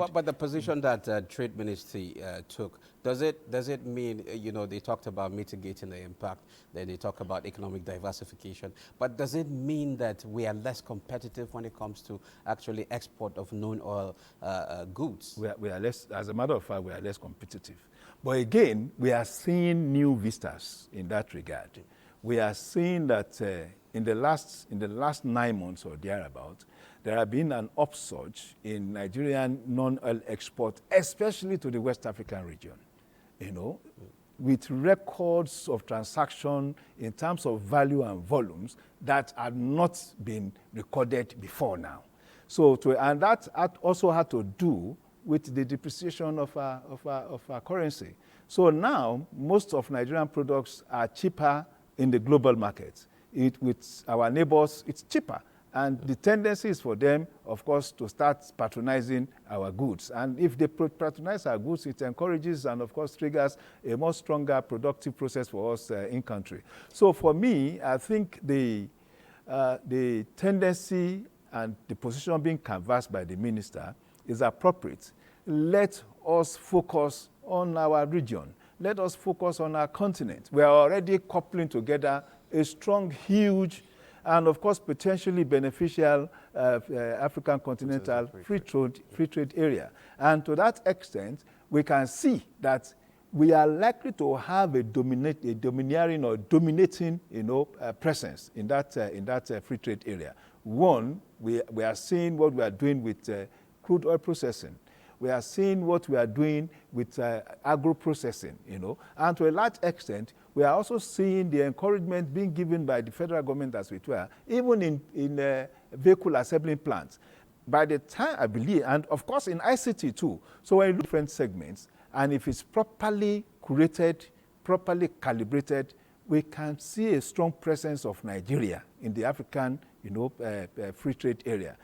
But the position that Trade Ministry took, does it mean, they talked about mitigating the impact, then they talk about economic diversification, but does it mean that we are less competitive when it comes to actually export of non-oil goods? We are less, as a matter of fact, we are less competitive. But again, we are seeing new vistas in that regard. We are seeing that in the last 9 months or thereabout, there have been an upsurge in Nigerian non-oil export, especially to the West African region, with records of transaction in terms of value and volumes that had not been recorded before now. And that also had to do with the depreciation of our currency. So now, most of Nigerian products are cheaper in the global market. With our neighbors, it's cheaper. And the tendency is for them, of course, to start patronizing our goods. And if they patronize our goods, it encourages and, of course, triggers a more stronger productive process for us in country. So for me, I think the tendency and the position being canvassed by the minister is appropriate. Let us focus on our region. Let us focus on our continent. We are already coupling together a strong, huge, and of course potentially beneficial African continental free trade area. And to that extent, we can see that we are likely to have a domineering or dominating presence in that free trade area. One, we are seeing what we are doing with crude oil processing. We are seeing what we are doing with agro-processing, And to a large extent, we are also seeing the encouragement being given by the federal government, as it were, even in vehicle assembling plants. By the time, I believe, and of course in ICT too, so when you look at different segments, and if it's properly curated, properly calibrated, we can see a strong presence of Nigeria in the African, free trade area.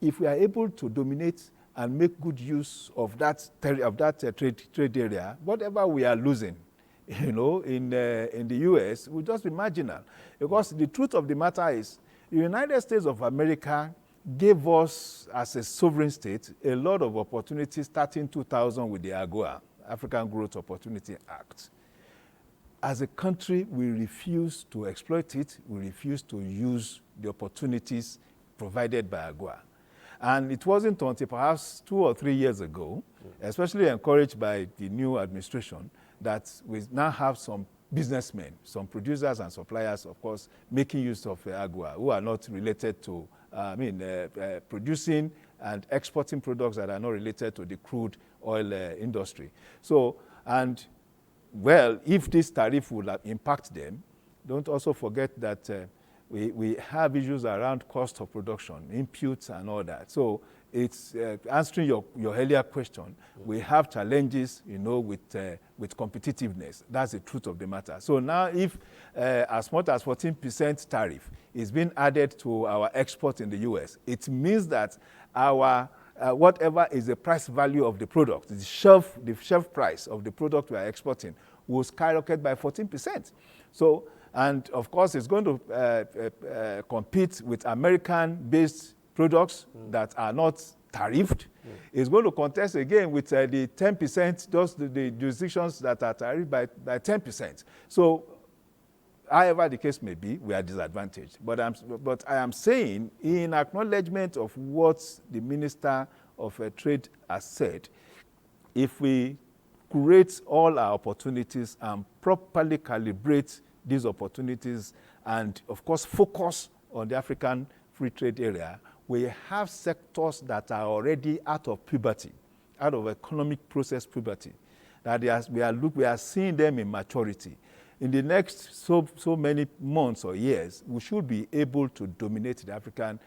If we are able to dominate and make good use of that trade area, whatever we are losing, in the U.S. will just be marginal. Because the truth of the matter is, the United States of America gave us, as a sovereign state, a lot of opportunities starting 2000 with the AGOA, African Growth Opportunity Act. As a country, we refuse to exploit it. We refuse to use the opportunities provided by AGOA. And it wasn't until perhaps 2 or 3 years ago, especially encouraged by the new administration, that we now have some businessmen, some producers and suppliers, of course, making use of AGOA, who are not related to, producing and exporting products that are not related to the crude oil industry. So, and well, if this tariff will impact them, don't also forget that we have issues around cost of production, inputs and all that. So it's answering your earlier question. We have challenges, with competitiveness. That's the truth of the matter. So now if as much as 14% tariff is being added to our export in the US, it means that our whatever is the price value of the product, the shelf price of the product we are exporting will skyrocket by 14%. So, and of course, it's going to compete with American-based products that are not tariffed. It's going to contest again with the 10%, just the jurisdictions that are tariffed by 10%. So, however the case may be, we are disadvantaged. But I am saying, in acknowledgement of what the Minister of Trade has said, if we create all our opportunities and properly calibrate these opportunities and, of course, focus on the African free trade area, we have sectors that are already out of puberty, out of economic process puberty, that we are seeing them in maturity. In the next so many months or years, we should be able to dominate the African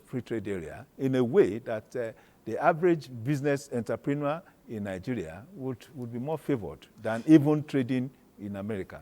free trade area in a way that the average business entrepreneur in Nigeria would be more favored than even trading in America.